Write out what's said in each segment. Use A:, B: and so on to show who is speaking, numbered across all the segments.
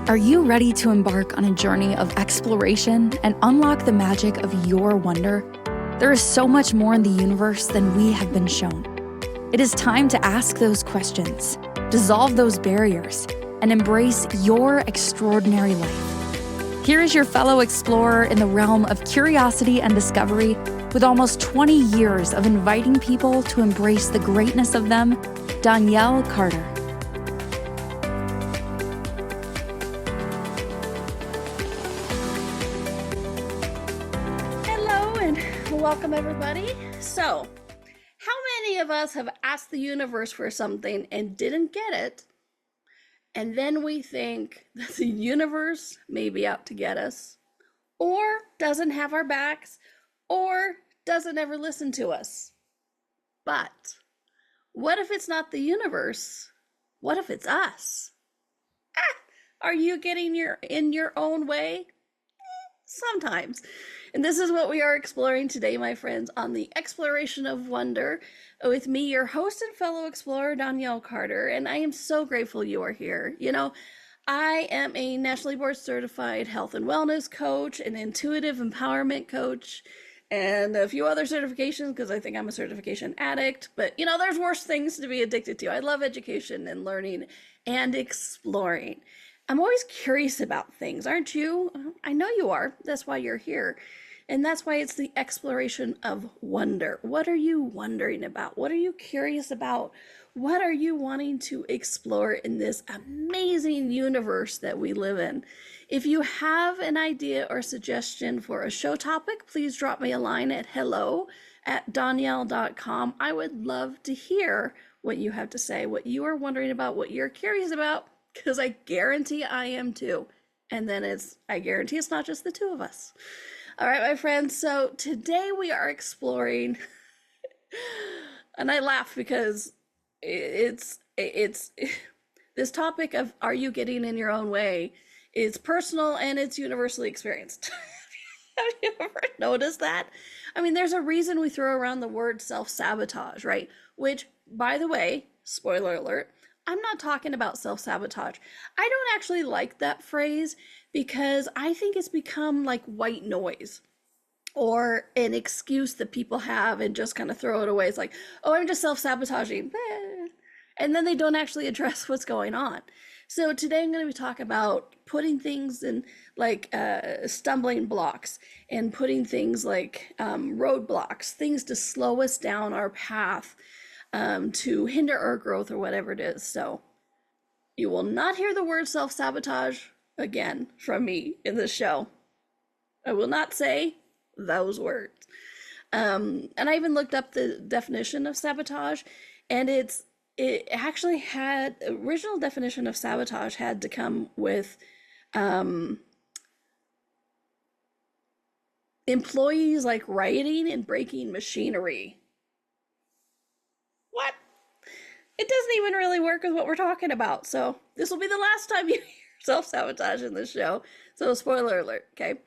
A: Are you ready to embark on a journey of exploration and unlock the magic of your wonder? There is so much more in the universe than we have been shown. It is time to ask those questions, dissolve those barriers, and embrace your extraordinary life. Here is your fellow explorer in the realm of curiosity and discovery, with almost 20 years of inviting people to embrace the greatness of them, Donnielle Carter.
B: Welcome, everybody. So, how many of us have asked the universe for something and didn't get it? And then we think that the universe may be out to get us, or doesn't have our backs, or doesn't ever listen to us. But what if it's not the universe? What if it's us? Are you getting in your own way? Sometimes. And this is what we are exploring today, my friends, on the Exploration of Wonder with me, your host and fellow explorer, Donnielle Carter. And I am so grateful you are here. You know, I am a nationally board certified health and wellness coach, an intuitive empowerment coach, and a few other certifications because I think I'm a certification addict. But, you know, there's worse things to be addicted to. I love education and learning and exploring. I'm always curious about things, aren't you? I know you are. That's why you're here. And that's why it's the exploration of wonder. What are you wondering about? What are you curious about? What are you wanting to explore in this amazing universe that we live in? If you have an idea or suggestion for a show topic, please drop me a line at hello@donnielle.com. I would love to hear what you have to say, what you are wondering about, what you're curious about, because I guarantee I am too. And then I guarantee it's not just the two of us. All right, my friends. So today we are exploring, and I laugh because it's this topic of are you getting in your own way? It's personal and it's universally experienced. Have you ever noticed that? I mean, there's a reason we throw around the word self-sabotage, right? Which, by the way, spoiler alert, I'm not talking about self-sabotage. I don't actually like that phrase because I think it's become like white noise or an excuse that people have and just kind of throw it away. It's like, oh, I'm just self-sabotaging. And then they don't actually address what's going on. So today I'm going to be talking about putting things in like stumbling blocks and putting things like roadblocks, things to slow us down our path, to hinder our growth or whatever it is. So you will not hear the word self-sabotage again from me in this show. I will not say those words. And I even looked up the definition of sabotage, and it actually had original definition of sabotage had to come with employees like rioting and breaking machinery. What? It doesn't even really work with what we're talking about. So this will be the last time you hear self-sabotage in this show. So spoiler alert, okay?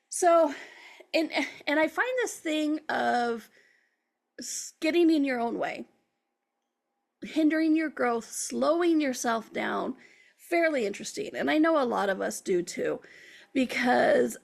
B: So, and I find this thing of getting in your own way, hindering your growth, slowing yourself down, fairly interesting. And I know a lot of us do too, because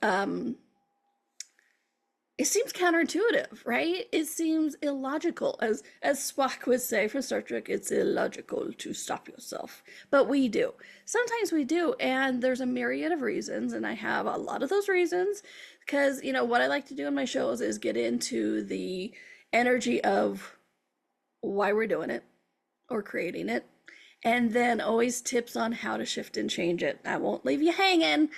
B: it seems counterintuitive, right? It seems illogical. As Spock would say from Star Trek, it's illogical to stop yourself. But we do. Sometimes we do, and there's a myriad of reasons, and I have a lot of those reasons, because, you know, what I like to do in my shows is get into the energy of why we're doing it or creating it, and then always tips on how to shift and change it. I won't leave you hanging.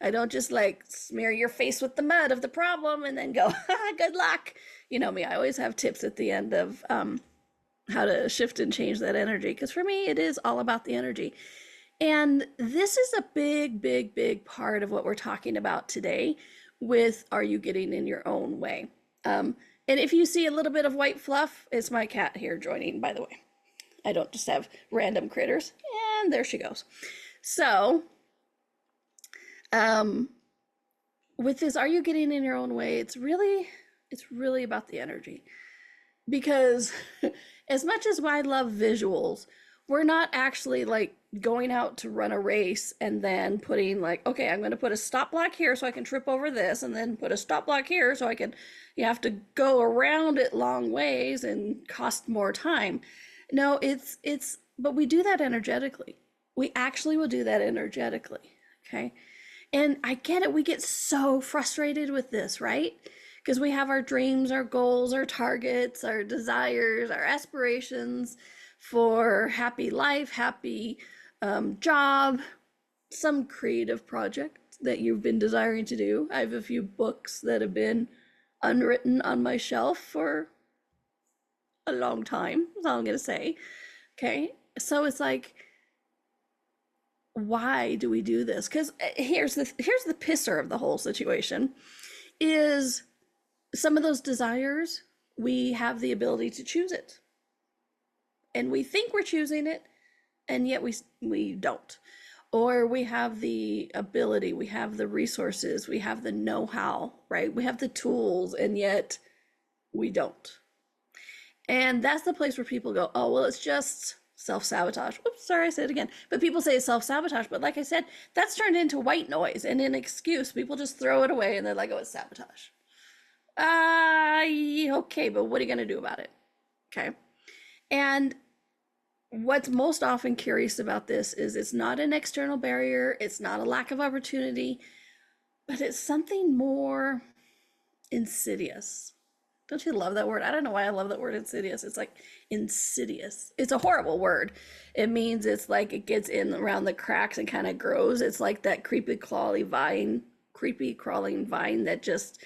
B: I don't just like smear your face with the mud of the problem and then go, good luck. You know me, I always have tips at the end of how to shift and change that energy. Because for me, it is all about the energy. And this is a big, big, big part of what we're talking about today with are you getting in your own way? And if you see a little bit of white fluff, it's my cat here joining, by the way. I don't just have random critters. And there she goes. So with this, are you getting in your own way? It's really about the energy, because as much as I love visuals, we're not actually like going out to run a race and then putting like, okay, I'm going to put a stop block here so I can trip over this, and then put a stop block here so I can, you have to go around it long ways and cost more time. No, but we do that energetically. We actually will do that energetically. Okay. And I get it. We get so frustrated with this, right? Because we have our dreams, our goals, our targets, our desires, our aspirations for happy life, happy job, some creative project that you've been desiring to do. I have a few books that have been unwritten on my shelf for a long time. That's all I'm going to say. Okay. So it's like, why do we do this? Because here's the pisser of the whole situation is some of those desires, we have the ability to choose it. And we think we're choosing it, and yet we don't. Or we have the ability, we have the resources, we have the know-how, right? We have the tools, and yet we don't. And that's the place where people go, oh, well, it's just self-sabotage. Oops, sorry, I said it again. But people say it's self-sabotage. But like I said, that's turned into white noise and an excuse. People just throw it away and they're like, oh, it's sabotage. Okay, but what are you going to do about it? Okay. And what's most often curious about this is it's not an external barrier. It's not a lack of opportunity, but it's something more insidious. Don't you love that word? I don't know why I love that word, insidious. It's like insidious. It's a horrible word. It means it's like it gets in around the cracks and kind of grows. It's like that creepy crawling vine that just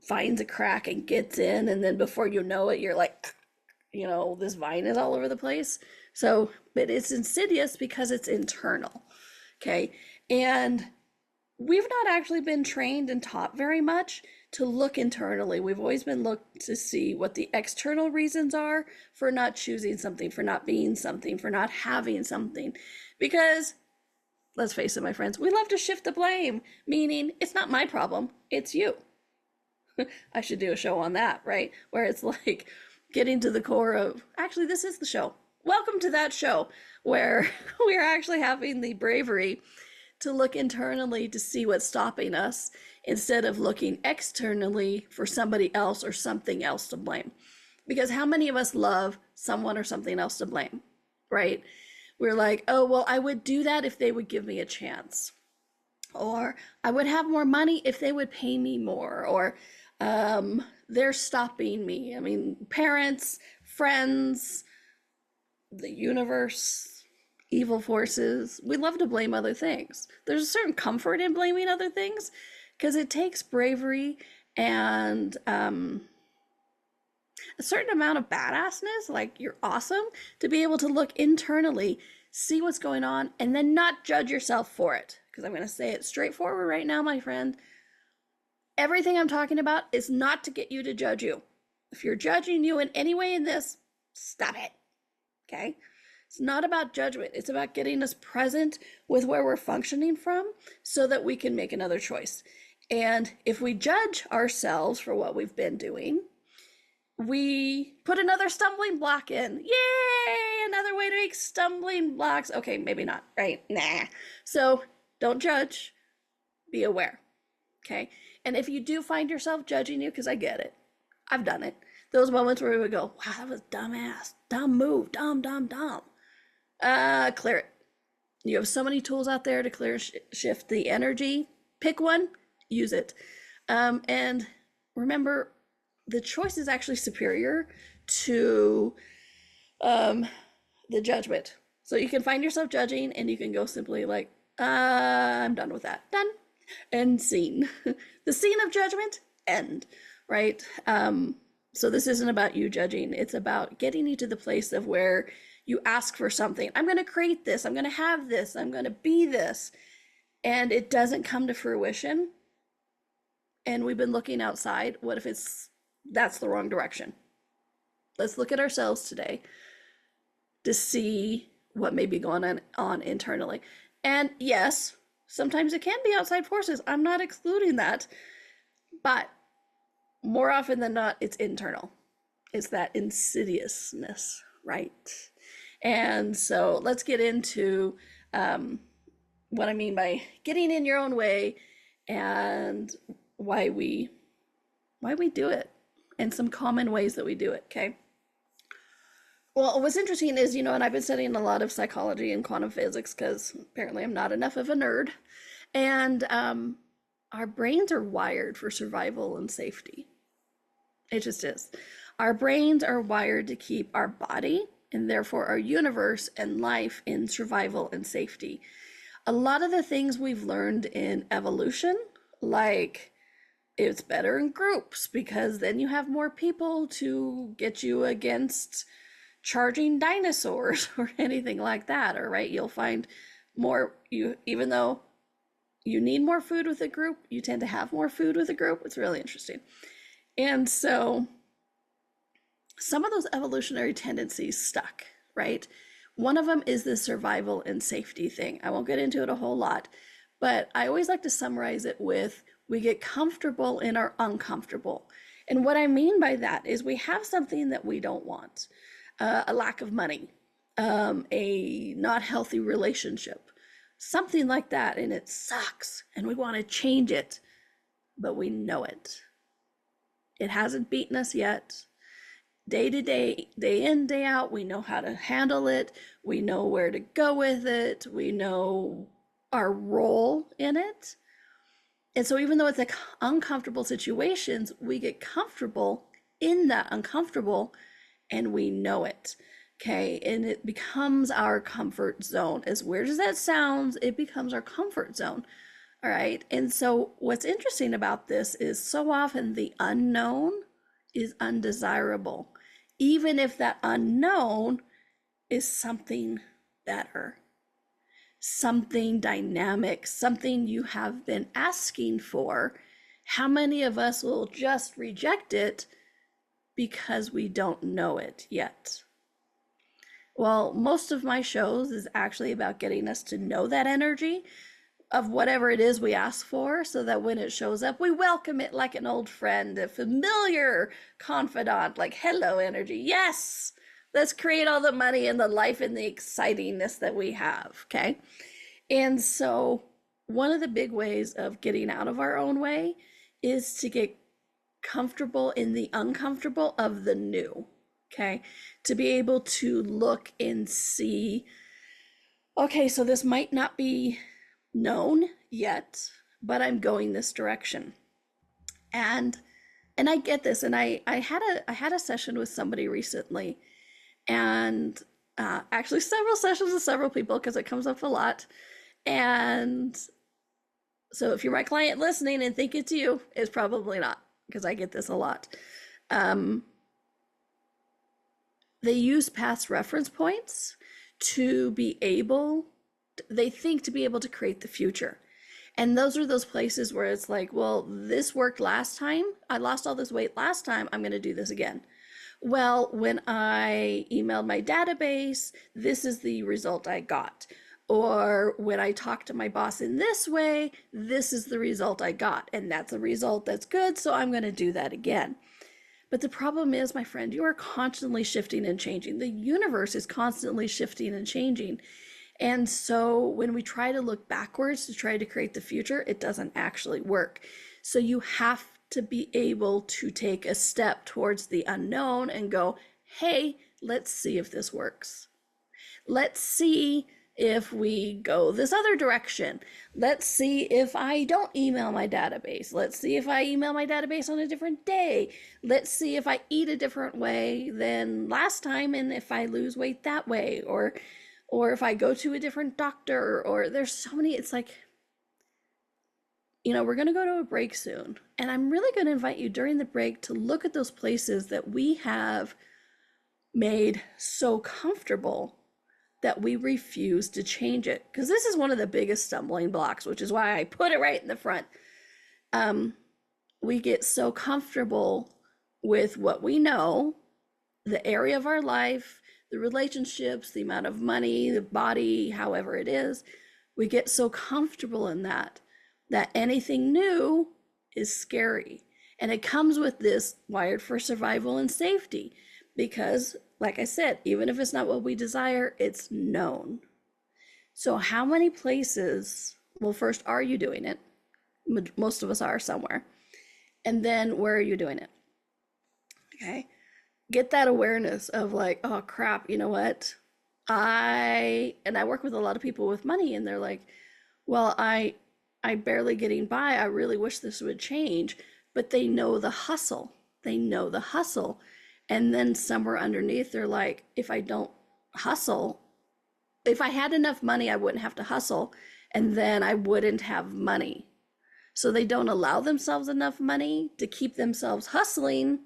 B: finds a crack and gets in, and then before you know it, you're like, this vine is all over the place. So, but it's insidious because it's internal. Okay. And we've not actually been trained and taught very much to look internally. We've always been looked to see what the external reasons are for not choosing something, for not being something, for not having something. Because let's face it, my friends, we love to shift the blame, meaning it's not my problem, it's you. I should do a show on that, right? Where it's like getting to the core of, actually, this is the show. Welcome to that show where we're actually having the bravery to look internally to see what's stopping us instead of looking externally for somebody else or something else to blame. Because how many of us love someone or something else to blame, right? We're like, oh, well, I would do that if they would give me a chance. Or I would have more money if they would pay me more. Or they're stopping me. I mean, parents, friends, the universe, evil forces. We love to blame other things. There's a certain comfort in blaming other things because it takes bravery and a certain amount of badassness, like you're awesome, to be able to look internally, see what's going on, and then not judge yourself for it. Because I'm going to say it straightforward right now, my friend. Everything I'm talking about is not to get you to judge you. If you're judging you in any way in this, stop it. Okay? It's not about judgment. It's about getting us present with where we're functioning from so that we can make another choice. And if we judge ourselves for what we've been doing, we put another stumbling block in. Yay! Another way to make stumbling blocks. Okay, maybe not, right? Nah. So don't judge. Be aware. Okay? And if you do find yourself judging you, because I get it, I've done it. Those moments where we would go, wow, that was dumbass, dumb move, dumb. Clear it. You have so many tools out there to clear, shift the energy. Pick one, use it. And remember, the choice is actually superior to the judgment. So you can find yourself judging and you can go simply like, I'm done with that. Done. End scene. The scene of judgment, end. Right? So this isn't about you judging. It's about getting you to the place of where you ask for something. I'm going to create this. I'm going to have this. I'm going to be this. And it doesn't come to fruition. And we've been looking outside. What if that's the wrong direction? Let's look at ourselves today to see what may be going on internally. And yes, sometimes it can be outside forces. I'm not excluding that. But more often than not, it's internal. It's that insidiousness, right? And so let's get into what I mean by getting in your own way and why we do it and some common ways that we do it, okay? Well, what's interesting is, and I've been studying a lot of psychology and quantum physics because apparently I'm not enough of a nerd. And our brains are wired for survival and safety. It just is. Our brains are wired to keep our body and therefore our universe and life in survival and safety. A lot of the things we've learned in evolution, like it's better in groups because then you have more people to get you against charging dinosaurs or anything like that, or right, you'll find more, even though you need more food with a group, you tend to have more food with a group. It's really interesting. And so some of those evolutionary tendencies stuck, right? One of them is the survival and safety thing. I won't get into it a whole lot, but I always like to summarize it with we get comfortable in our uncomfortable. And what I mean by that is we have something that we don't want, a lack of money, a not healthy relationship, something like that, and it sucks and we want to change it, but we know it. It hasn't beaten us yet. Day to day, day in, day out, we know how to handle it. We know where to go with it. We know our role in it. And so even though it's like uncomfortable situations, we get comfortable in that uncomfortable and we know it. Okay, and it becomes our comfort zone. As weird as that sounds, it becomes our comfort zone. All right, and so what's interesting about this is so often the unknown is undesirable, even if that unknown is something better, something dynamic, something you have been asking for. How many of us will just reject it because we don't know it yet? Well, most of my shows is actually about getting us to know that energy of whatever it is we ask for, so that when it shows up, we welcome it like an old friend, a familiar confidant, like, hello, energy. Yes, let's create all the money and the life and the excitingness that we have, okay? And so one of the big ways of getting out of our own way is to get comfortable in the uncomfortable of the new. Okay, to be able to look and see, okay, so this might not be known yet, but I'm going this direction. And I get this, and I had a session with somebody recently, and actually several sessions with several people because it comes up a lot. And so if you're my client listening and think it's you, it's probably not, because I get this a lot. They use past reference points to be able, they think to be able to create the future. And those are those places where it's like, well, this worked last time. I lost all this weight last time. I'm going to do this again. Well, when I emailed my database, this is the result I got. Or when I talked to my boss in this way, this is the result I got. And that's a result that's good, so I'm going to do that again. But the problem is, my friend, you are constantly shifting and changing. The universe is constantly shifting and changing. And so when we try to look backwards to try to create the future, it doesn't actually work. So you have to be able to take a step towards the unknown and go, hey, let's see if this works. Let's see if we go this other direction. Let's see if I don't email my database. Let's see if I email my database on a different day. Let's see if I eat a different way than last time, and if I lose weight that way, or if I go to a different doctor, or there's so many, it's like, we're going to go to a break soon. And I'm really going to invite you during the break to look at those places that we have made so comfortable that we refuse to change it. Because this is one of the biggest stumbling blocks, which is why I put it right in the front. We get so comfortable with what we know, the area of our life, the relationships, the amount of money, the body, however it is. We get so comfortable in that anything new is scary. And it comes with this wired for survival and safety. because, like I said, even if it's not what we desire, it's known. So how many places, well, first, are you doing it? Most of us are somewhere. And then where are you doing it? Okay. Get that awareness of like, oh crap, you know what? I work with a lot of people with money, and they're like, well, I barely getting by. I really wish this would change. But they know the hustle. They know the hustle. And then somewhere underneath, they're like, if I don't hustle, if I had enough money, I wouldn't have to hustle, and then I wouldn't have money. So they don't allow themselves enough money to keep themselves hustling,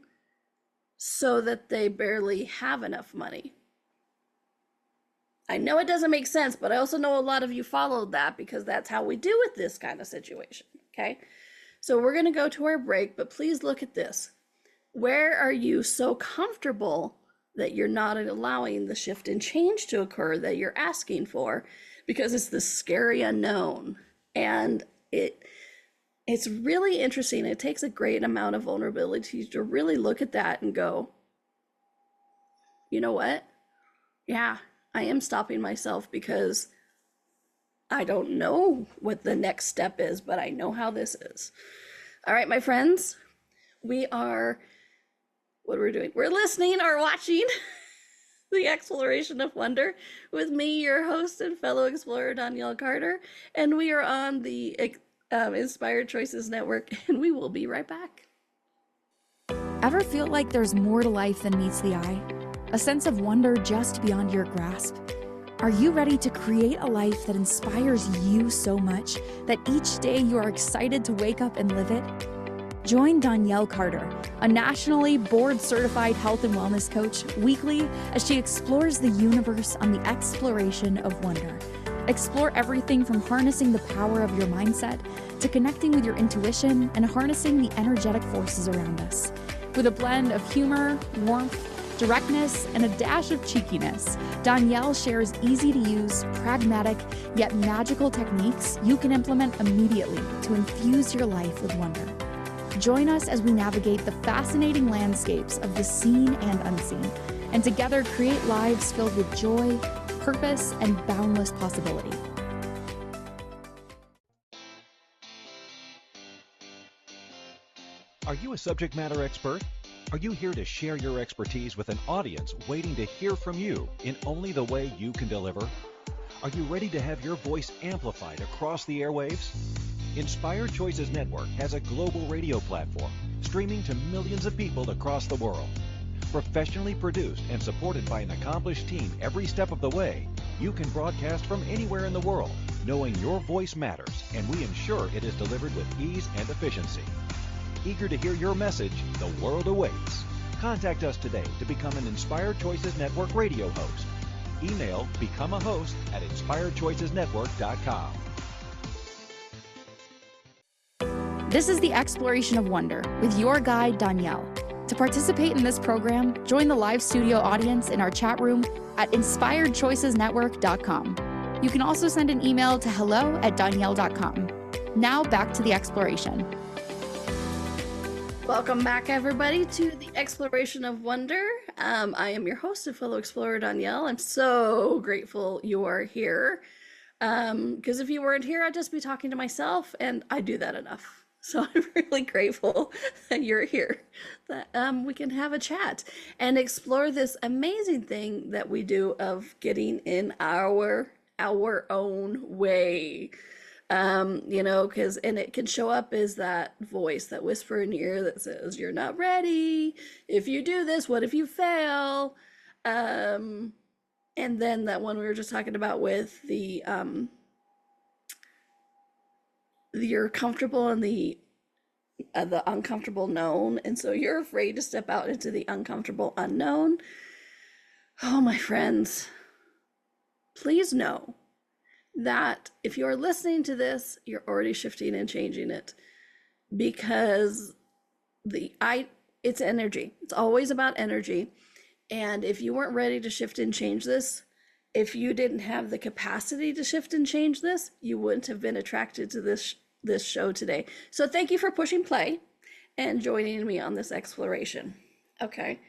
B: so that they barely have enough money. I know it doesn't make sense, but I also know a lot of you followed that, because that's how we do with this kind of situation, okay? So we're going to go to our break, but please look at this. Where are you so comfortable that you're not allowing the shift and change to occur that you're asking for? Because it's the scary unknown, and it's really interesting. It takes a great amount of vulnerability to really look at that and go, you know what? Yeah, I am stopping myself because I don't know what the next step is, but I know how this is. All right, my friends, what are we doing? We're listening or watching The Exploration of Wonder with me, your host and fellow explorer, Donnielle Carter, and we are on the Inspired Choices Network, and we will be right back.
A: Ever feel like there's more to life than meets the eye? A sense of wonder just beyond your grasp? Are you ready to create a life that inspires you so much that each day you are excited to wake up and live it? Join Donnielle Carter, a nationally board-certified health and wellness coach, weekly as she explores the universe on the exploration of wonder. Explore everything from harnessing the power of your mindset to connecting with your intuition and harnessing the energetic forces around us. With a blend of humor, warmth, directness, and a dash of cheekiness, Donnielle shares easy-to-use, pragmatic, yet magical techniques you can implement immediately to infuse your life with wonder. Join us as we navigate the fascinating landscapes of the seen and unseen, and together create lives filled with joy, purpose, and boundless possibility.
C: Are you a subject matter expert? Are you here to share your expertise with an audience waiting to hear from you in only the way you can deliver? Are you ready to have your voice amplified across the airwaves? Inspired Choices Network has a global radio platform streaming to millions of people across the world. Professionally produced and supported by an accomplished team every step of the way, you can broadcast from anywhere in the world, knowing your voice matters, and we ensure it is delivered with ease and efficiency. Eager to hear your message, the world awaits. Contact us today to become an Inspired Choices Network radio host. Email become a host at inspiredchoicesnetwork.com.
A: This is the Exploration of Wonder with your guide, Donnielle. To participate in this program, join the live studio audience in our chat room at inspiredchoicesnetwork.com. You can also send an email to hello@donnielle.com. Now back to the exploration.
B: Welcome back, everybody, to the Exploration of Wonder. I am your host and fellow explorer, Donnielle. I'm so grateful you are here, because if you weren't here, I'd just be talking to myself, and I do that enough. So I'm really grateful that you're here, that we can have a chat and explore this amazing thing that we do of getting in our own way. Because it can show up as that voice, that whisper in your ear that says, you're not ready. If you do this, what if you fail? And then that one we were just talking about with the you're comfortable in the uncomfortable known, and so you're afraid to step out into the uncomfortable unknown. Oh, my friends, please know that if you're listening to this, you're already shifting and changing it, because it's energy. It's always about energy. And if you weren't ready to shift and change this, if you didn't have the capacity to shift and change this, you wouldn't have been attracted to this show today. So thank you for pushing play and joining me on this exploration. Okay,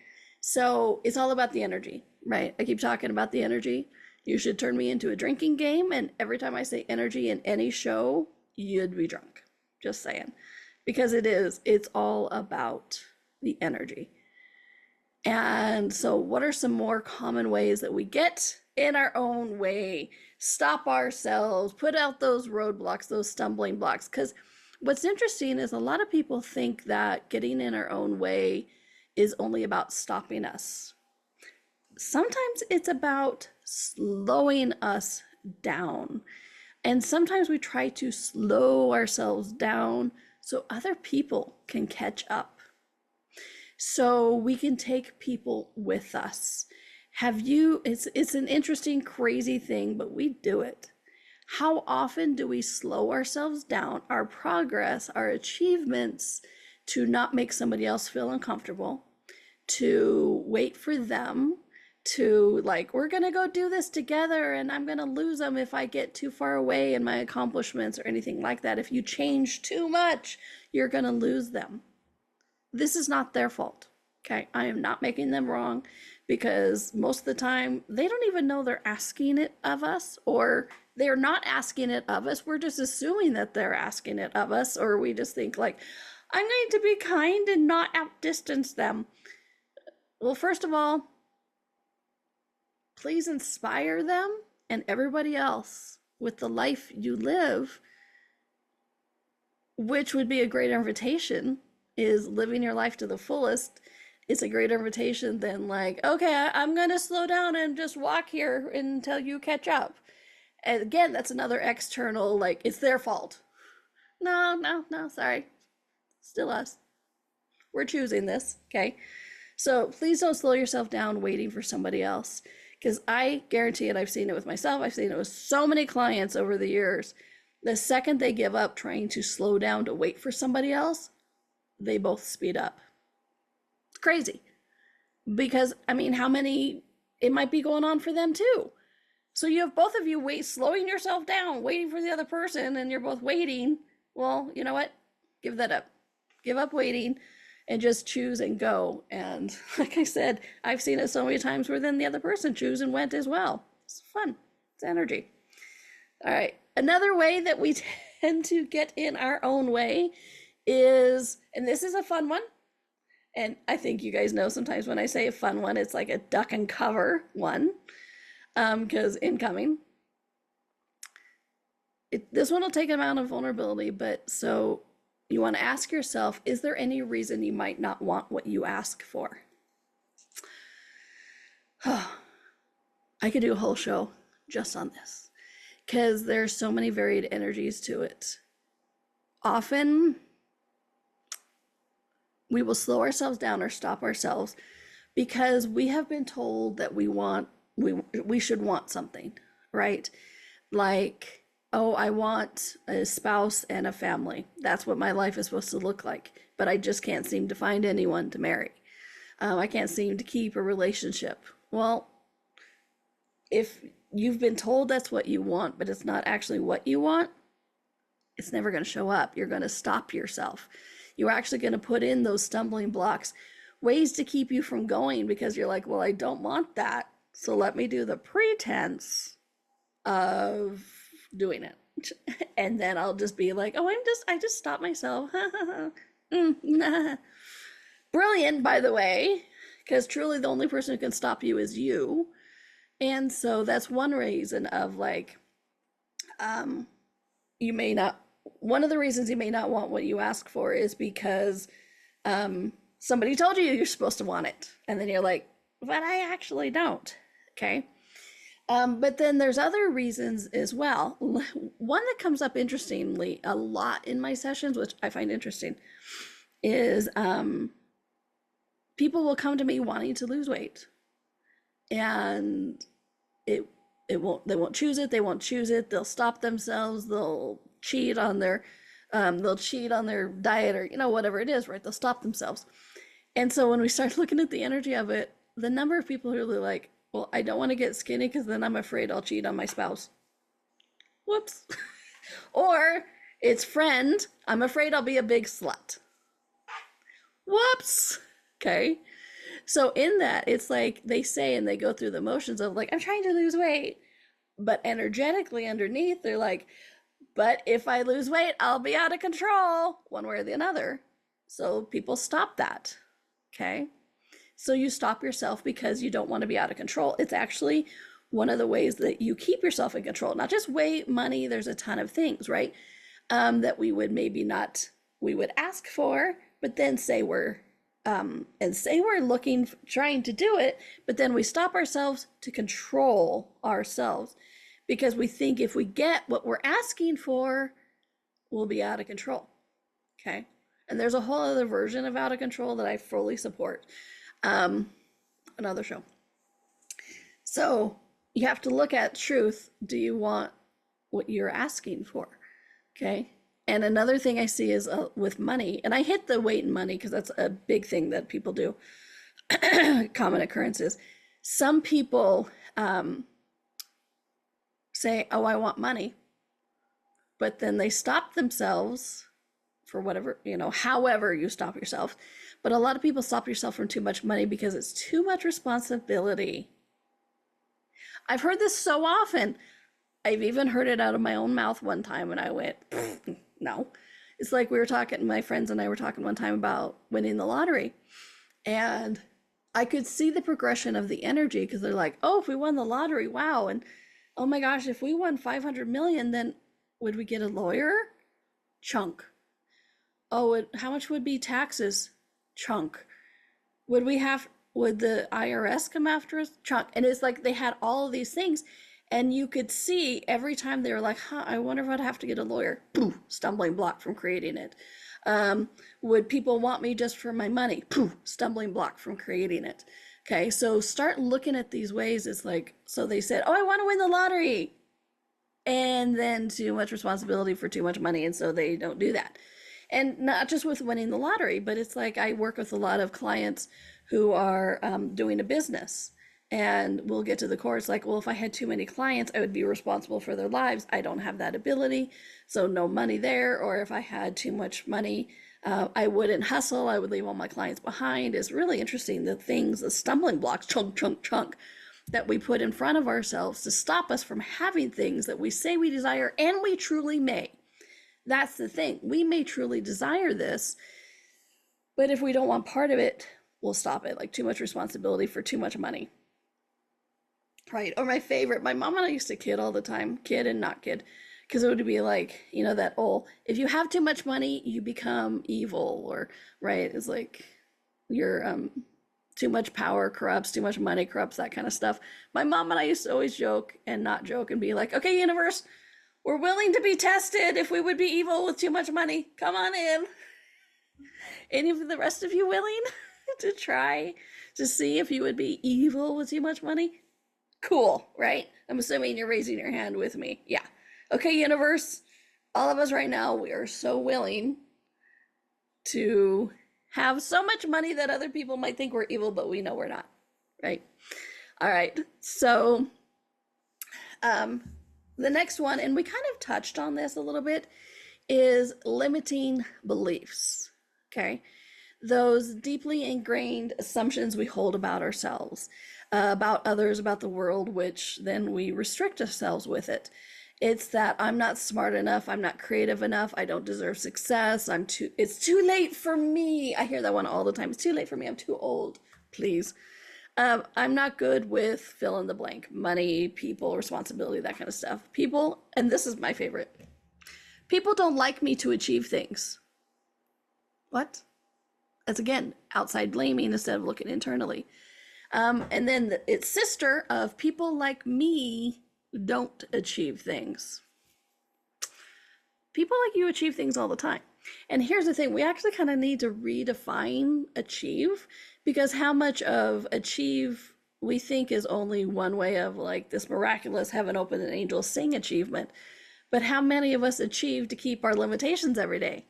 B: So it's all about the energy, right? I keep talking about the energy. You should turn me into a drinking game, and every time I say energy in any show, you'd be drunk. Just saying. Because it's all about the energy. And so, what are some more common ways that we get in our own way, stop ourselves, put out those roadblocks, those stumbling blocks? Because what's interesting is a lot of people think that getting in our own way is only about stopping us. Sometimes it's about slowing us down. And sometimes we try to slow ourselves down so other people can catch up. So we can take people with us. It's an interesting, crazy thing, but we do it. How often do we slow ourselves down, our progress, our achievements, to not make somebody else feel uncomfortable, to wait for them, to like, we're going to go do this together and I'm going to lose them if I get too far away in my accomplishments or anything like that. If you change too much, you're going to lose them. This is not their fault. Okay. I am not making them wrong, because most of the time they don't even know they're asking it of us, or they're not asking it of us. We're just assuming that they're asking it of us, or we just think like, I'm going to be kind and not outdistance them. Well, first of all, please inspire them and everybody else with the life you live, which would be a great invitation, is living your life to the fullest. It's a great invitation than like, okay, I'm going to slow down and just walk here until you catch up. And again, that's another external, like, it's their fault. No, sorry. Still us. We're choosing this, okay? So please don't slow yourself down waiting for somebody else, because I guarantee it, I've seen it with myself, I've seen it with so many clients over the years. The second they give up trying to slow down to wait for somebody else, they both speed up. It's crazy. Because, I mean, how many, it might be going on for them too. So you have both of you slowing yourself down, waiting for the other person, and you're both waiting. Well, you know what? Give that up. Give up waiting and just choose and go. And like I said, I've seen it so many times where then the other person chose and went as well. It's fun. It's energy. All right. Another way that we tend to get in our own way is, and this is a fun one, and I think you guys know sometimes when I say a fun one, it's like a duck and cover one, because incoming. This one will take an amount of vulnerability, but so you want to ask yourself, is there any reason you might not want what you ask for? I could do a whole show just on this, because there's so many varied energies to it. Often we will slow ourselves down or stop ourselves because we have been told that we should want something, right? Like, oh, I want a spouse and a family. That's what my life is supposed to look like. But I just can't seem to find anyone to marry. I can't seem to keep a relationship. Well, if you've been told that's what you want, but it's not actually what you want, it's never going to show up. You're going to stop yourself. You're actually going to put in those stumbling blocks, ways to keep you from going, because you're like, well, I don't want that. So let me do the pretense of doing it. And then I'll just be like, oh, I just stopped myself. Brilliant, by the way, because truly the only person who can stop you is you. And so that's one reason of like, you may not, one of the reasons you may not want what you ask for is because somebody told you you're supposed to want it. And then you're like, but I actually don't. Okay. But then there's other reasons as well. One that comes up interestingly a lot in my sessions, which I find interesting, is people will come to me wanting to lose weight, and they won't choose it. They won't choose it. They'll stop themselves. They'll cheat on their diet, or whatever it is, right? They'll stop themselves. And so when we start looking at the energy of it, the number of people who are like, well, I don't want to get skinny because then I'm afraid I'll cheat on my spouse. Whoops. Or it's friend, I'm afraid I'll be a big slut. Whoops. Okay. So in that, it's like they say and they go through the motions of like, I'm trying to lose weight. But energetically underneath, they're like, but if I lose weight, I'll be out of control, one way or the other. So people stop that. Okay. So you stop yourself because you don't want to be out of control. It's actually one of the ways that you keep yourself in control, not just weight, money. There's a ton of things, right? That we would maybe not, we would ask for, but then say we're looking, trying to do it, but then we stop ourselves to control ourselves because we think if we get what we're asking for, we'll be out of control. Okay. And there's a whole other version of out of control that I fully support. Another show. So you have to look at truth. Do you want what you're asking for? Okay. And another thing I see is with money, and I hit the weight and money because that's a big thing that people do. Common occurrences. Some people say, oh, I want money. But then they stop themselves for whatever, however you stop yourself. But a lot of people stop yourself from too much money because it's too much responsibility. I've heard this so often. I've even heard it out of my own mouth one time and I went, no. It's like we were talking, my friends and I were talking one time about winning the lottery. And I could see the progression of the energy because they're like, oh, if we won the lottery, wow. And oh my gosh, if we won 500 million, then would we get a lawyer? Chunk. Oh, how much would be taxes? Chunk. Would the IRS come after us? Chunk. And it's like they had all of these things. And you could see every time they were like, I wonder if I'd have to get a lawyer. Poof, stumbling block from creating it. Would people want me just for my money? Poof, stumbling block from creating it. Okay, so start looking at these ways. It's like, so they said, oh, I want to win the lottery. And then too much responsibility for too much money. And so they don't do that. And not just with winning the lottery, but it's like I work with a lot of clients who are doing a business. And we'll get to the core. It's like, well, if I had too many clients, I would be responsible for their lives. I don't have that ability. So no money there. Or if I had too much money, I wouldn't hustle. I would leave all my clients behind. It's really interesting. The stumbling blocks, chunk, that we put in front of ourselves to stop us from having things that we say we desire and we truly may. That's the thing. We may truly desire this, but if we don't want part of it, we'll stop it. Like too much responsibility for too much money. Right. Or my favorite, my mom and I used to kid all the time, kid and not kid, because it would be like, that old, if you have too much money, you become evil, or, right. It's like you're, too much power corrupts, too much money corrupts, that kind of stuff. My mom and I used to always joke and not joke and be like, okay, universe, we're willing to be tested if we would be evil with too much money. Come on in. Any of the rest of you willing to try to see if you would be evil with too much money? Cool, right? I'm assuming you're raising your hand with me. Yeah. Okay, universe, all of us right now, we are so willing to have so much money that other people might think we're evil, but we know we're not, right? All right, so the next one, and we kind of touched on this a little bit, is limiting beliefs, okay? Those deeply ingrained assumptions we hold about ourselves, about others, about the world, which then we restrict ourselves with it. It's that I'm not smart enough, I'm not creative enough, I don't deserve success, it's too late for me. I hear that one all the time. It's too late for me, I'm too old, please. I'm not good with fill in the blank, money, people, responsibility, that kind of stuff. People, and this is my favorite, people don't like me to achieve things. What? That's again, outside blaming instead of looking internally. And then its sister of people like me don't achieve things. People like you achieve things all the time. And here's the thing, we actually kind of need to redefine achieve, because how much of achieve we think is only one way of like this miraculous heaven open and angels sing achievement. But how many of us achieve to keep our limitations every day?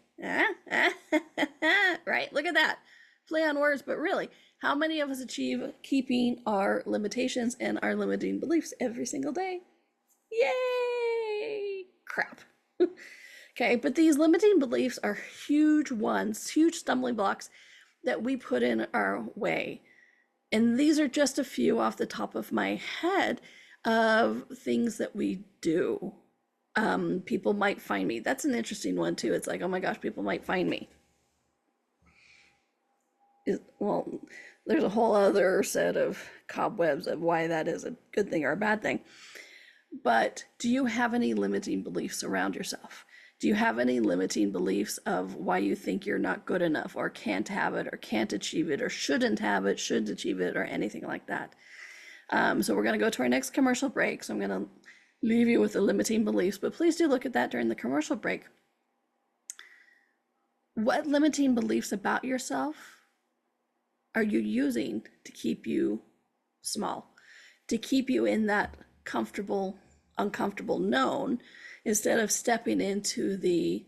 B: Right? Look at that. Play on words, but really, how many of us achieve keeping our limitations and our limiting beliefs every single day? Yay! Crap. Okay, but these limiting beliefs are huge ones, huge stumbling blocks that we put in our way. And these are just a few off the top of my head of things that we do. People might find me. That's an interesting one too. It's like, oh my gosh, people might find me. Well, there's a whole other set of cobwebs of why that is a good thing or a bad thing. But do you have any limiting beliefs around yourself? Do you have any limiting beliefs of why you think you're not good enough or can't have it or can't achieve it or shouldn't have it, should achieve it, or anything like that? So we're going to go to our next commercial break. So I'm going to leave you with the limiting beliefs, but please do look at that during the commercial break. What limiting beliefs about yourself are you using to keep you small, to keep you in that comfortable, uncomfortable known, instead of stepping into the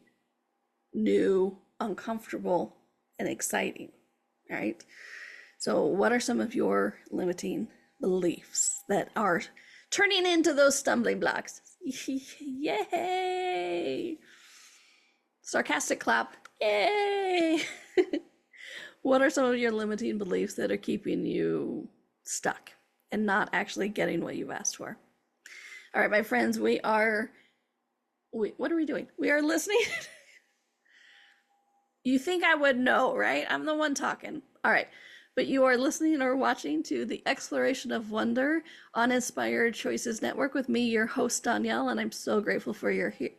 B: new, uncomfortable, and exciting, right? So what are some of your limiting beliefs that are turning into those stumbling blocks? Yay! Sarcastic clap. Yay! What are some of your limiting beliefs that are keeping you stuck and not actually getting what you've asked for? All right, my friends, what are we doing? We are listening. You think I would know, right? I'm the one talking. All right. But you are listening or watching to the Exploration of Wonder on Inspired Choices Network with me, your host, Donnielle, and I'm so grateful for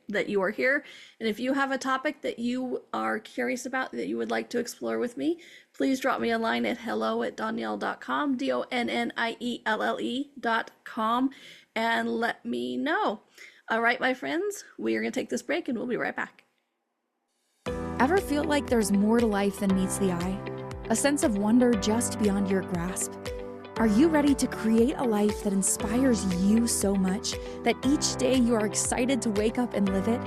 B: that you are here. And if you have a topic that you are curious about that you would like to explore with me, please drop me a line at hello@donnielle.com, DONNIELLE.com, and let me know. All right, my friends, we are going to take this break and we'll be right back.
A: Ever feel like there's more to life than meets the eye? A sense of wonder just beyond your grasp? Are you ready to create a life that inspires you so much that each day you are excited to wake up and live it?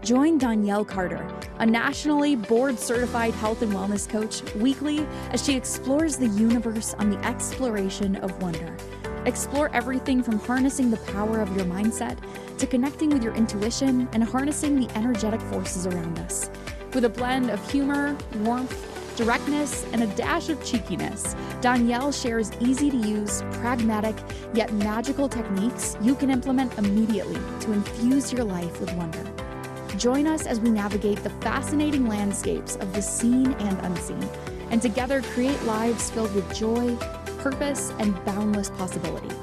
A: Join Donnielle Carter, a nationally board-certified health and wellness coach, weekly as she explores the universe on the exploration of wonder. Explore everything from harnessing the power of your mindset to connecting with your intuition and harnessing the energetic forces around us. With a blend of humor, warmth, directness, and a dash of cheekiness, Donnielle shares easy-to-use, pragmatic, yet magical techniques you can implement immediately to infuse your life with wonder. Join us as we navigate the fascinating landscapes of the seen and unseen, and together create lives filled with joy, purpose, and boundless possibility.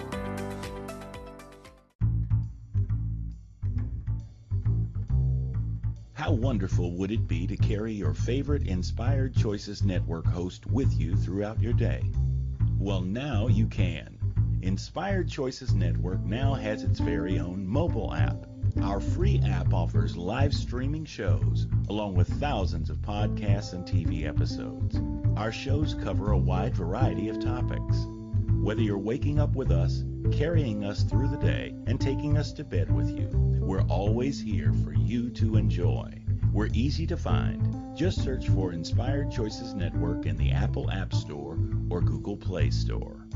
D: How wonderful would it be to carry your favorite Inspired Choices Network host with you throughout your day? Well, now you can. Inspired Choices Network now has its very own mobile app. Our free app offers live streaming shows, along with thousands of podcasts and TV episodes. Our shows cover a wide variety of topics. Whether you're waking up with us, carrying us through the day, and taking us to bed with you, we're always here for you to enjoy. We're easy to find. Just search for Inspired Choices Network in the Apple App Store or Google Play Store.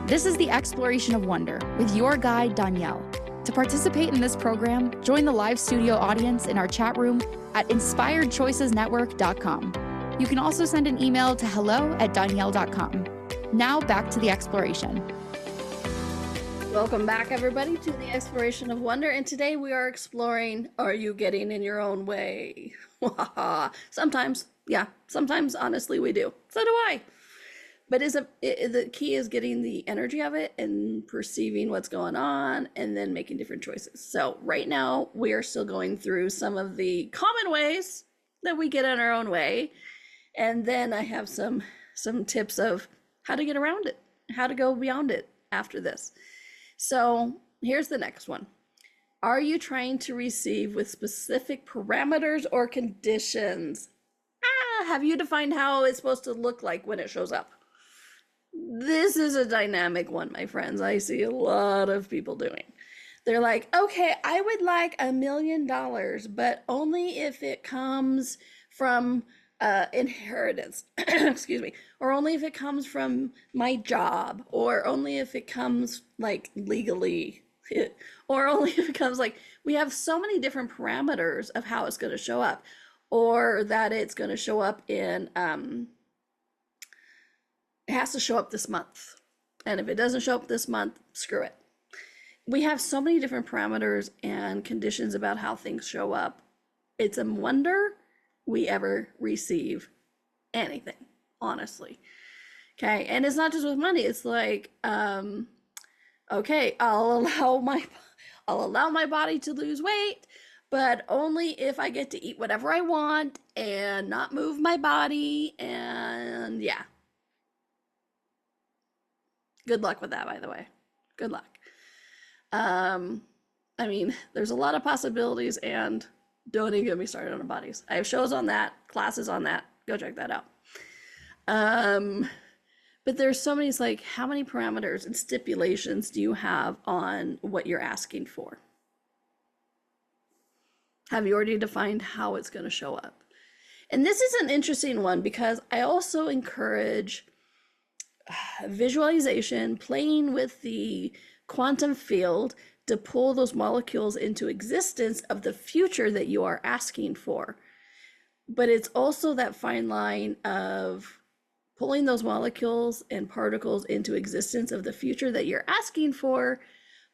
A: This is the Exploration of Wonder with your guide, Donnielle. To participate in this program, join the live studio audience in our chat room at inspiredchoicesnetwork.com. You can also send an email to hello@donnielle.com. Now back to the exploration.
B: Welcome back, everybody, to the Exploration of Wonder. And today we are exploring, are you getting in your own way? Sometimes, yeah, sometimes honestly we do. So do I. But the key is getting the energy of it and perceiving what's going on and then making different choices. So right now we are still going through some of the common ways that we get in our own way. And then I have some tips of how to get around it, how to go beyond it after this. So here's the next one. Are you trying to receive with specific parameters or conditions? Have you defined how it's supposed to look like when it shows up? This is a dynamic one, my friends. I see a lot of people doing. They're like, okay, I would like $1 million, but only if it comes from inheritance, excuse me, or only if it comes from my job, or only if it comes like legally, or only if it comes like, we have so many different parameters of how it's going to show up, or that it's going to show up in it has to show up this month. And if it doesn't show up this month, screw it. We have so many different parameters and conditions about how things show up. It's a wonder we ever receive anything, honestly. Okay, and it's not just with money. It's like, okay, I'll allow my body to lose weight, but only if I get to eat whatever I want and not move my body. And yeah, good luck with that, by the way. Good luck. I mean, there's a lot of possibilities, and don't even get me started on the bodies. I have shows on that, classes on that. Go check that out. But there's so many, it's like, how many parameters and stipulations do you have on what you're asking for? Have you already defined how it's going to show up? And this is an interesting one because I also encourage visualization, playing with the quantum field to pull those molecules into existence of the future that you are asking for. But it's also that fine line of pulling those molecules and particles into existence of the future that you're asking for,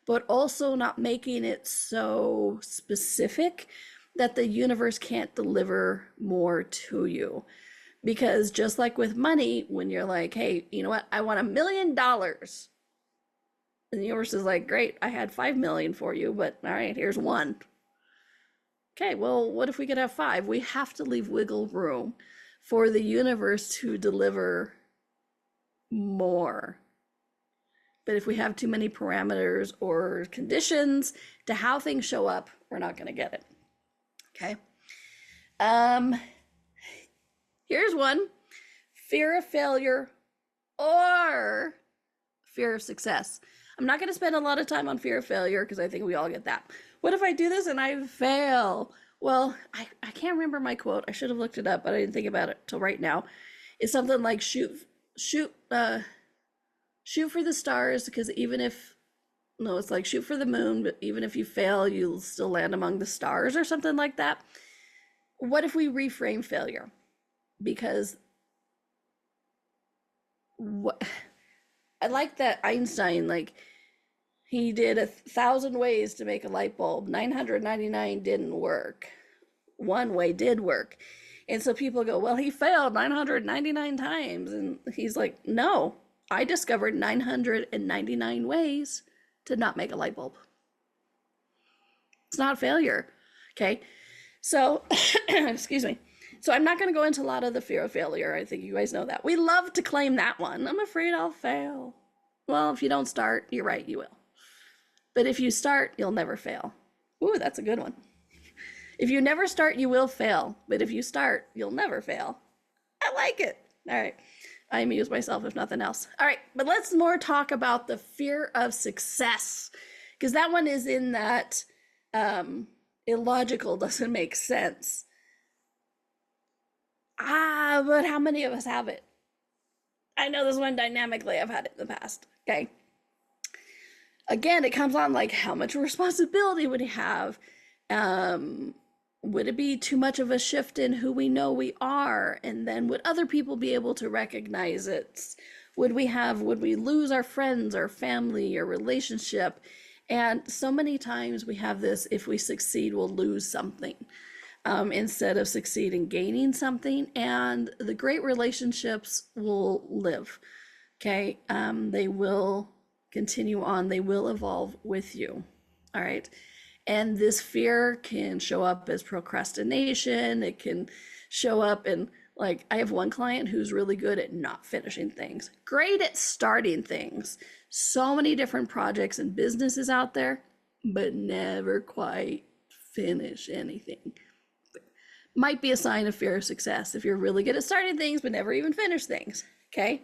B: but also not making it so specific that the universe can't deliver more to you. Because just like with money, when you're like, hey, you know what, I want $1 million. And the universe is like, great, I had 5 million for you, but all right, here's 1. Okay, well, what if we could have 5? We have to leave wiggle room for the universe to deliver more. But if we have too many parameters or conditions to how things show up, we're not going to get it. Okay. Here's one: fear of failure or fear of success. I'm not going to spend a lot of time on fear of failure because I think we all get that. What if I do this and I fail? Well, I can't remember my quote. I should have looked it up, but I didn't think about it till right now. It's something like shoot for the stars, because it's like shoot for the moon, but even if you fail, you'll still land among the stars, or something like that. What if we reframe failure? Because I like that Einstein, like, he did 1,000 ways to make a light bulb. 999 didn't work. One way did work. And so people go, well, he failed 999 times. And he's like, no, I discovered 999 ways to not make a light bulb. It's not failure. Okay. So, excuse me. So I'm not going to go into a lot of the fear of failure. I think you guys know that. We love to claim that one. I'm afraid I'll fail. Well, if you don't start, you're right, you will. But if you start, you'll never fail. Ooh, that's a good one. If you never start, you will fail. But if you start, you'll never fail. I like it. All right. I amuse myself, if nothing else. All right. But let's more talk about the fear of success, because that one is in that illogical, doesn't make sense. But how many of us have it? I know this one dynamically. I've had it in the past. Okay. Again, it comes on like, how much responsibility would he have? Would it be too much of a shift in who we know we are? And then would other people be able to recognize it? Would we lose our friends, our family, our relationship? And so many times we have this, if we succeed, we'll lose something. Instead of succeeding, gaining something. And the great relationships will live. Okay. They will continue on. They will evolve with you. All right. And this fear can show up as procrastination. It can show up in, like, I have one client who's really good at not finishing things, great at starting things. So many different projects and businesses out there, but never quite finish anything. Might be a sign of fear of success if you're really good at starting things but never even finish things. Okay.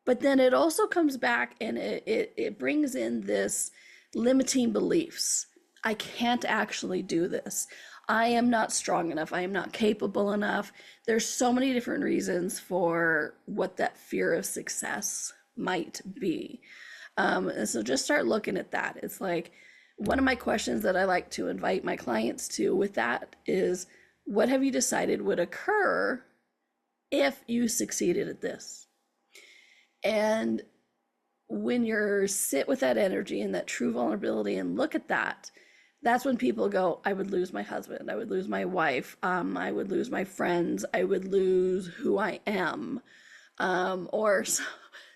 B: But then it also comes back and it brings in this limiting beliefs. I can't actually do this. I am not strong enough. I am not capable enough. There's so many different reasons for what that fear of success might be. And so just start looking at that. It's like, one of my questions that I like to invite my clients to with that is, what have you decided would occur if you succeeded at this. And when you're sit with that energy and that true vulnerability and look at that, that's when people go, I would lose my husband, I would lose my wife, I would lose my friends, I would lose who I am. Or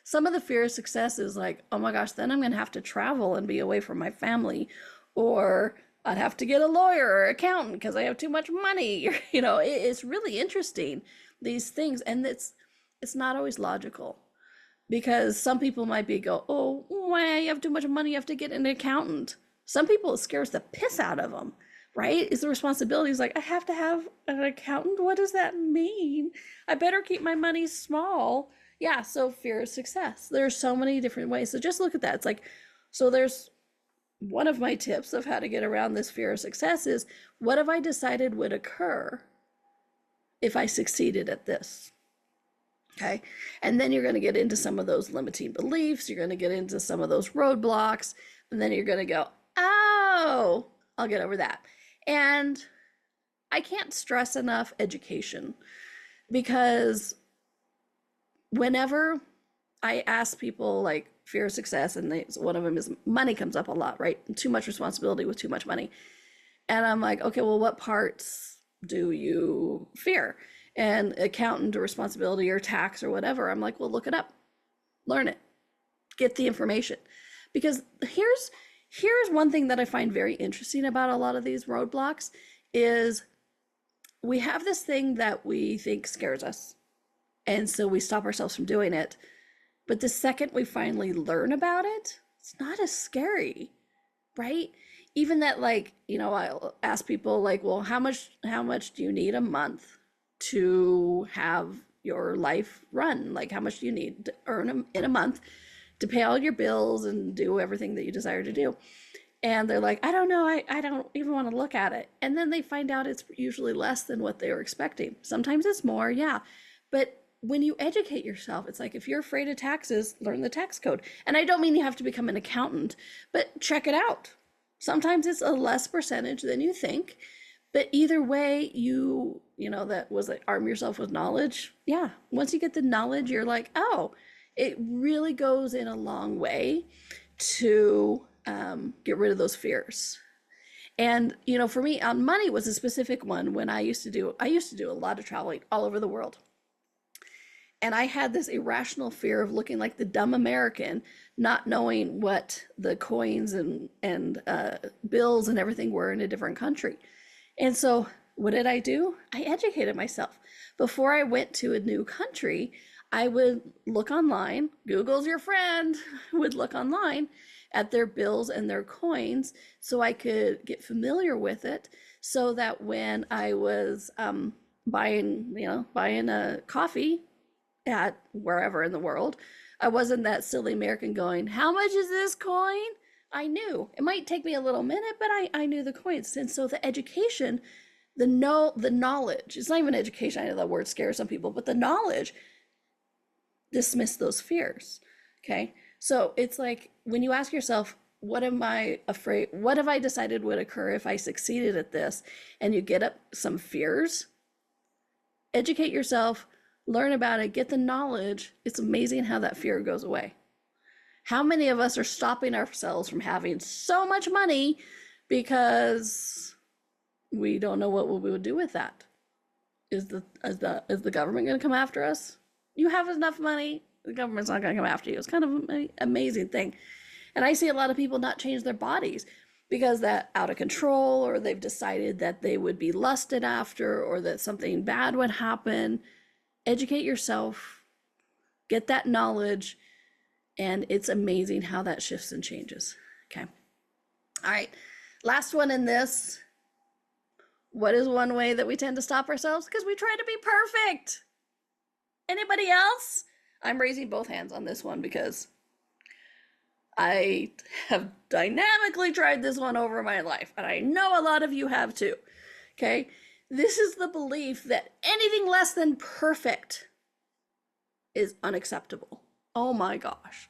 B: some of the fear of success is like, oh my gosh, then I'm going to have to travel and be away from my family, or I'd have to get a lawyer or accountant because I have too much money. You know, it's really interesting, these things. And it's not always logical, because some people might oh, why you have too much money, you have to get an accountant. Some people, it scares the piss out of them, right? Is the responsibility is like, I have to have an accountant? What does that mean? I better keep my money small. Yeah, so fear of success. There's so many different ways. So just look at that. It's like, so there's one of my tips of how to get around this fear of success is, what have I decided would occur if I succeeded at this? Okay. And then you're going to get into some of those limiting beliefs. You're going to get into some of those roadblocks. And then you're going to go, oh, I'll get over that. And I can't stress enough education, because whenever I ask people like fear of success, and one of them is money comes up a lot, right? Too much responsibility with too much money. And I'm like, okay, well, what parts do you fear? And accountant or responsibility or tax or whatever. I'm like, well, look it up, learn it, get the information. Because here's one thing that I find very interesting about a lot of these roadblocks is we have this thing that we think scares us. And so we stop ourselves from doing it. But the second we finally learn about it, it's not as scary, right? Even that, like, you know, I'll ask people like, well, how much do you need a month to have your life run? Like, how much do you need to earn in a month to pay all your bills and do everything that you desire to do? And they're like, I don't know, I don't even want to look at it. And then they find out it's usually less than what they were expecting. Sometimes it's more, yeah. But when you educate yourself, it's like, if you're afraid of taxes, learn the tax code. And I don't mean you have to become an accountant, but check it out. Sometimes it's a less percentage than you think. But either way, you know, that was like, arm yourself with knowledge. Yeah, once you get the knowledge, you're like, oh, it really goes in a long way to get rid of those fears. And, you know, for me, money was a specific one. When I used to do a lot of traveling all over the world. And I had this irrational fear of looking like the dumb American, not knowing what the coins and bills and everything were in a different country. And so what did I do? I educated myself. Before I went to a new country, I would look online. Google's your friend. Would look online at their bills and their coins so I could get familiar with it, so that when I was buying a coffee at wherever in the world, I wasn't that silly American going, how much is this coin? I knew. It might take me a little minute, but I knew the coins. And so the education, the knowledge, it's not even education. I know that word scares some people, but the knowledge dismiss those fears. Okay. So it's like, when you ask yourself, what am I afraid? What have I decided would occur if I succeeded at this? And you get up some fears, educate yourself, learn about it, get the knowledge. It's amazing how that fear goes away. How many of us are stopping ourselves from having so much money because we don't know what we would do with that? Is the government going to come after us? You have enough money, the government's not going to come after you. It's kind of an amazing thing. And I see a lot of people not change their bodies because that out of control, or they've decided that they would be lusted after, or that something bad would happen. Educate yourself, get that knowledge, and it's amazing how that shifts and changes. Okay. All right. Last one in this. What is one way that we tend to stop ourselves? Because we try to be perfect. Anybody else? I'm raising both hands on this one because I have dynamically tried this one over my life, and I know a lot of you have too. Okay. This is the belief that anything less than perfect is unacceptable. Oh my gosh.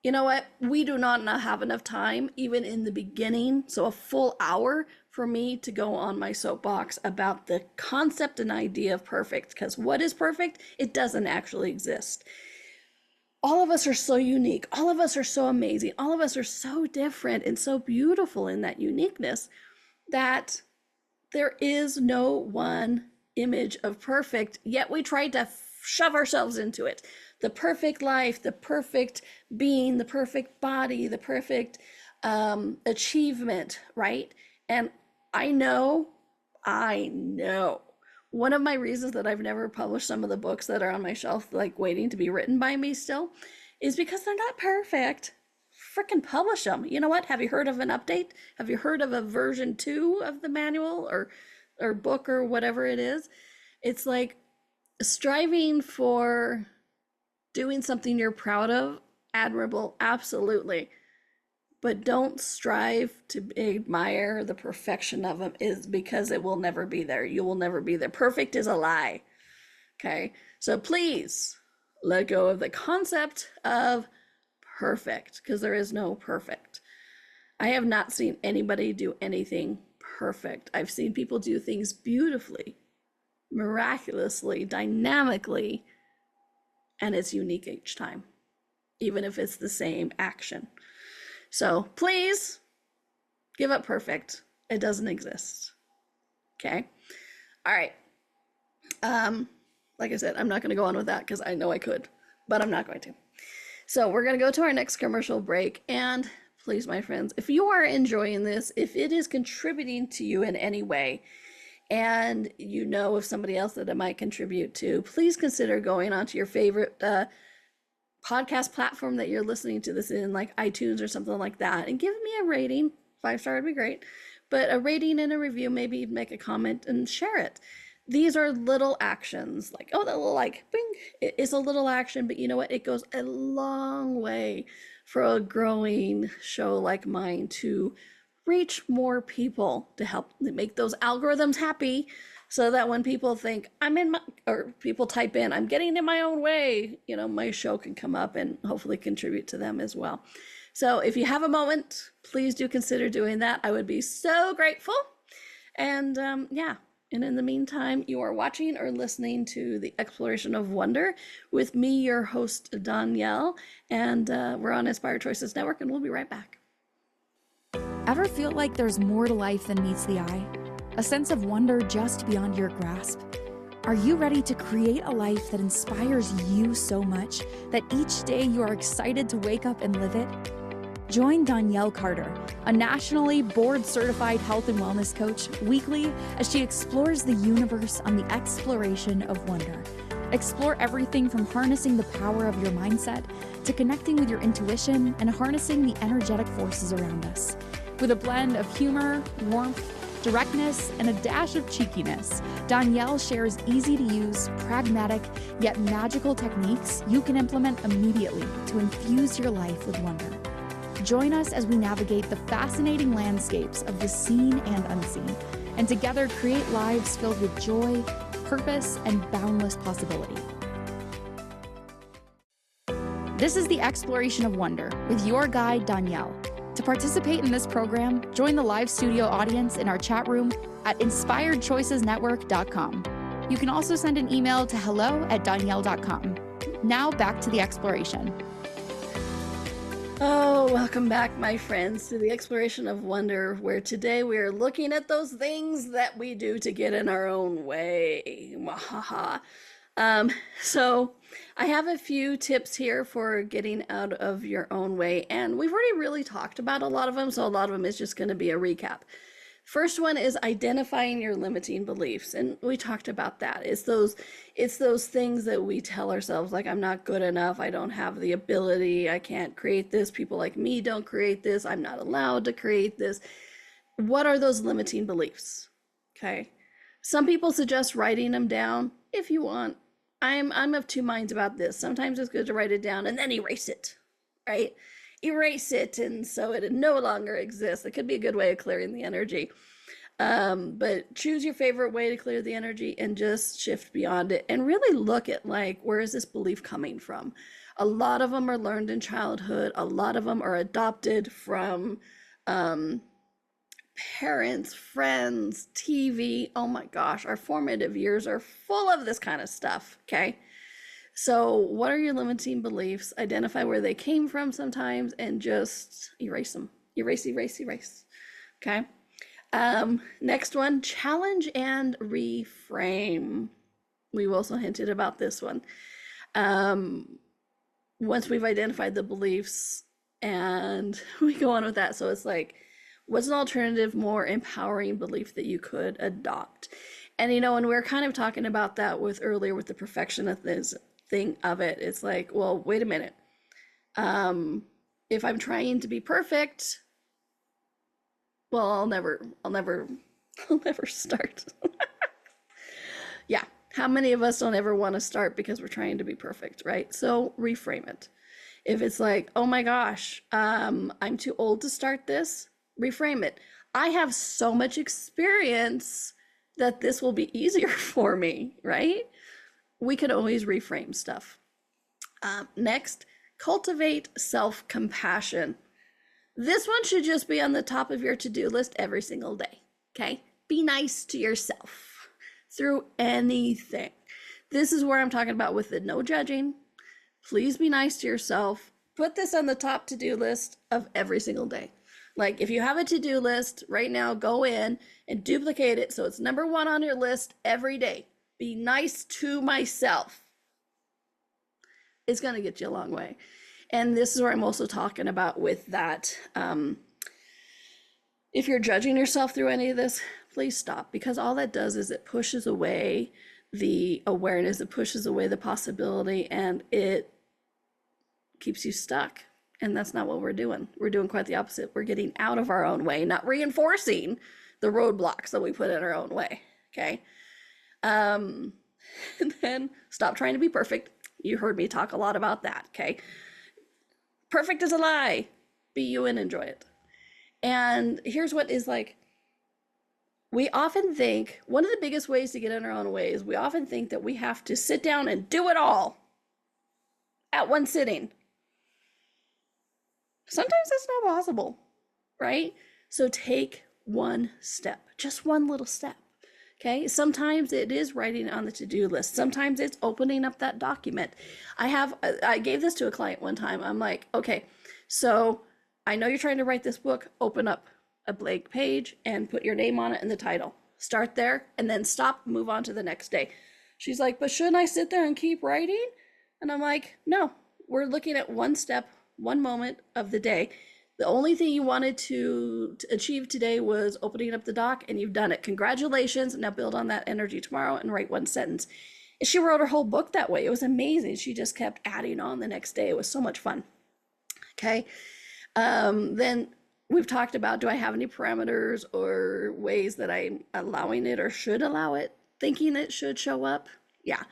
B: You know what? We do not have enough time, even in the beginning. So a full hour for me to go on my soapbox about the concept and idea of perfect. Because what is perfect? It doesn't actually exist. All of us are so unique. All of us are so amazing. All of us are so different and so beautiful in that uniqueness that there is no one image of perfect, yet we try to shove ourselves into it. The perfect life, the perfect being, the perfect body, the perfect achievement, right? And I know, one of my reasons that I've never published some of the books that are on my shelf, like waiting to be written by me still, is because they're not perfect. Freaking publish them. You know what? Have you heard of an update? Have you heard of a version 2 of the manual or book or whatever it is? It's like striving for doing something you're proud of, admirable, absolutely. But don't strive to admire the perfection of them, is because it will never be there. You will never be there. Perfect is a lie. Okay? So please let go of the concept of perfect, because there is no perfect. I have not seen anybody do anything perfect. I've seen people do things beautifully, miraculously, dynamically, and it's unique each time, even if it's the same action. So please give up perfect. It doesn't exist. Okay? All right. Like I said, I'm not going to go on with that because I know I could, but I'm not going to. So we're going to go to our next commercial break. And please, my friends, if you are enjoying this, if it is contributing to you in any way, and you know of somebody else that it might contribute to, please consider going onto your favorite podcast platform that you're listening to this in, like iTunes or something like that, and give me a rating. 5-star would be great, but a rating and a review, maybe make a comment and share it. These are little actions, like, oh, that little like, bing, it is a little action, but you know what? It goes a long way for a growing show like mine to reach more people, to help make those algorithms happy, so that when people think or people type in, I'm getting in my own way, you know, my show can come up and hopefully contribute to them as well. So if you have a moment, please do consider doing that. I would be so grateful. And yeah. And in the meantime, you are watching or listening to The Exploration of Wonder with me, your host, Donnielle, and we're on Inspired Choices Network, and we'll be right back.
A: Ever feel like there's more to life than meets the eye? A sense of wonder just beyond your grasp? Are you ready to create a life that inspires you so much that each day you are excited to wake up and live it? Join Donnielle Carter, a nationally board-certified health and wellness coach, weekly as she explores the universe on the exploration of wonder. Explore everything from harnessing the power of your mindset to connecting with your intuition and harnessing the energetic forces around us. With a blend of humor, warmth, directness, and a dash of cheekiness, Donnielle shares easy-to-use, pragmatic, yet magical techniques you can implement immediately to infuse your life with wonder. Join us as we navigate the fascinating landscapes of the seen and unseen, and together create lives filled with joy, purpose, and boundless possibility. This is The Exploration of Wonder with your guide, Donnielle. To participate in this program, join the live studio audience in our chat room at inspiredchoicesnetwork.com. You can also send an email to hello@donnielle.com. Now back to the exploration.
B: Oh, welcome back, my friends, to The Exploration of Wonder, where today we are looking at those things that we do to get in our own way. Wahaha. So I have a few tips here for getting out of your own way, and we've already really talked about a lot of them, so a lot of them is just going to be a recap. First one is identifying your limiting beliefs, and we talked about that. It's those things that we tell ourselves, like, I'm not good enough, I don't have the ability, I can't create this, people like me don't create this, I'm not allowed to create this. What are those limiting beliefs? Okay. Some people suggest writing them down if you want. I'm of two minds about this. Sometimes it's good to write it down and then erase it, right? Erase it, and so it no longer exists. It could be a good way of clearing the energy. But choose your favorite way to clear the energy and just shift beyond it and really look at, like, where is this belief coming from? A lot of them are learned in childhood. A lot of them are adopted from parents, friends, TV. Oh my gosh, our formative years are full of this kind of stuff, okay? So what are your limiting beliefs? Identify where they came from sometimes and just erase them. Erase, okay? Next one, challenge and reframe. We've also hinted about this one. Once we've identified the beliefs and we go on with that. So it's like, what's an alternative, more empowering belief that you could adopt? And, you know, and we're kind of talking about that earlier with the perfectionist thing of it. It's like, well, wait a minute. If I'm trying to be perfect, well, I'll never start. Yeah. How many of us don't ever want to start because we're trying to be perfect, right? So reframe it. If it's like, oh my gosh, I'm too old to start this, reframe it. I have so much experience that this will be easier for me, right? We can always reframe stuff. Next, cultivate self-compassion. This one should just be on the top of your to-do list every single day, okay? Be nice to yourself through anything. This is where I'm talking about with the no judging. Please be nice to yourself. Put this on the top to-do list of every single day. Like if you have a to-do list right now, go in and duplicate it so it's number 1 on your list every day. Be nice to myself. It's going to get you a long way. And this is where I'm also talking about with that. If you're judging yourself through any of this, please stop, because all that does is it pushes away the awareness, it pushes away the possibility, and it keeps you stuck. And that's not what we're doing. We're doing quite the opposite. We're getting out of our own way, not reinforcing the roadblocks that we put in our own way, okay? And then stop trying to be perfect. You heard me talk a lot about that, okay? Perfect is a lie. Be you and enjoy it. And here's what is like, we often think, one of the biggest ways to get in our own way is we often think that we have to sit down and do it all at one sitting. Sometimes that's not possible, right? So take one step, just one little step, okay? Sometimes it is writing on the to-do list. Sometimes it's opening up that document. I gave this to a client one time. I'm like, okay, so I know you're trying to write this book. Open up a blank page and put your name on it and the title. Start there and then stop, move on to the next day. She's like, but shouldn't I sit there and keep writing? And I'm like, no, we're looking at one step, one moment of the day. The only thing you wanted to achieve today was opening up the doc, and you've done it. Congratulations. Now build on that energy tomorrow and write one sentence. And she wrote her whole book that way. It was amazing. She just kept adding on the next day. It was so much fun. Okay. Then we've talked about, do I have any parameters or ways that I'm allowing it or should allow it, thinking it should show up? Yeah,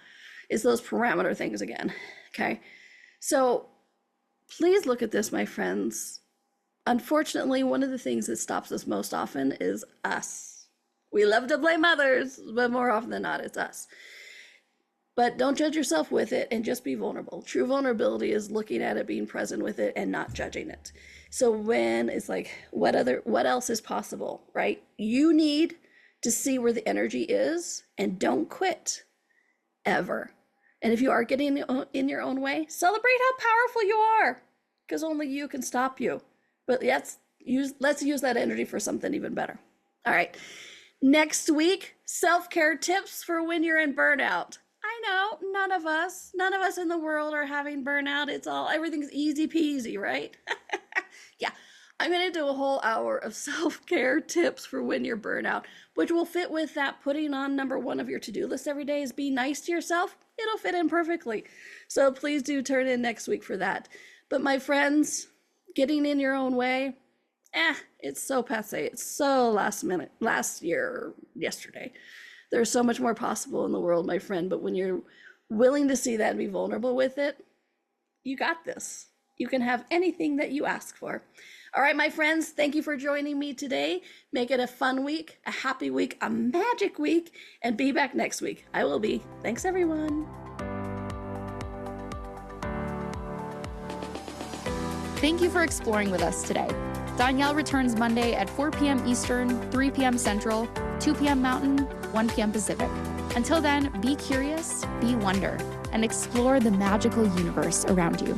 B: it's those parameter things again, okay? So please look at this, my friends. Unfortunately, one of the things that stops us most often is us. We love to blame others, but more often than not, it's us. But don't judge yourself with it and just be vulnerable. True vulnerability is looking at it, being present with it, and not judging it. So when it's like, what else is possible, right? You need to see where the energy is and don't quit ever. And if you are getting in your own way, celebrate how powerful you are, because only you can stop you. But let's use that energy for something even better. All right. Next week, self-care tips for when you're in burnout. I know none of us in the world are having burnout. Everything's easy peasy, right? Yeah, I'm going to do a whole hour of self-care tips for when you're burnout, which will fit with that putting on number 1 of your to-do list every day is be nice to yourself. It'll fit in perfectly. So please do turn in next week for that. But my friends, getting in your own way, it's so passé. It's so last year or yesterday. There's so much more possible in the world, my friend. But when you're willing to see that and be vulnerable with it, you got this. You can have anything that you ask for. All right, my friends, thank you for joining me today. Make it a fun week, a happy week, a magic week, and be back next week. I will be. Thanks, everyone.
A: Thank you for exploring with us today. Donnielle returns Monday at 4 p.m. Eastern, 3 p.m. Central, 2 p.m. Mountain, 1 p.m. Pacific. Until then, be curious, be wonder, and explore the magical universe around you.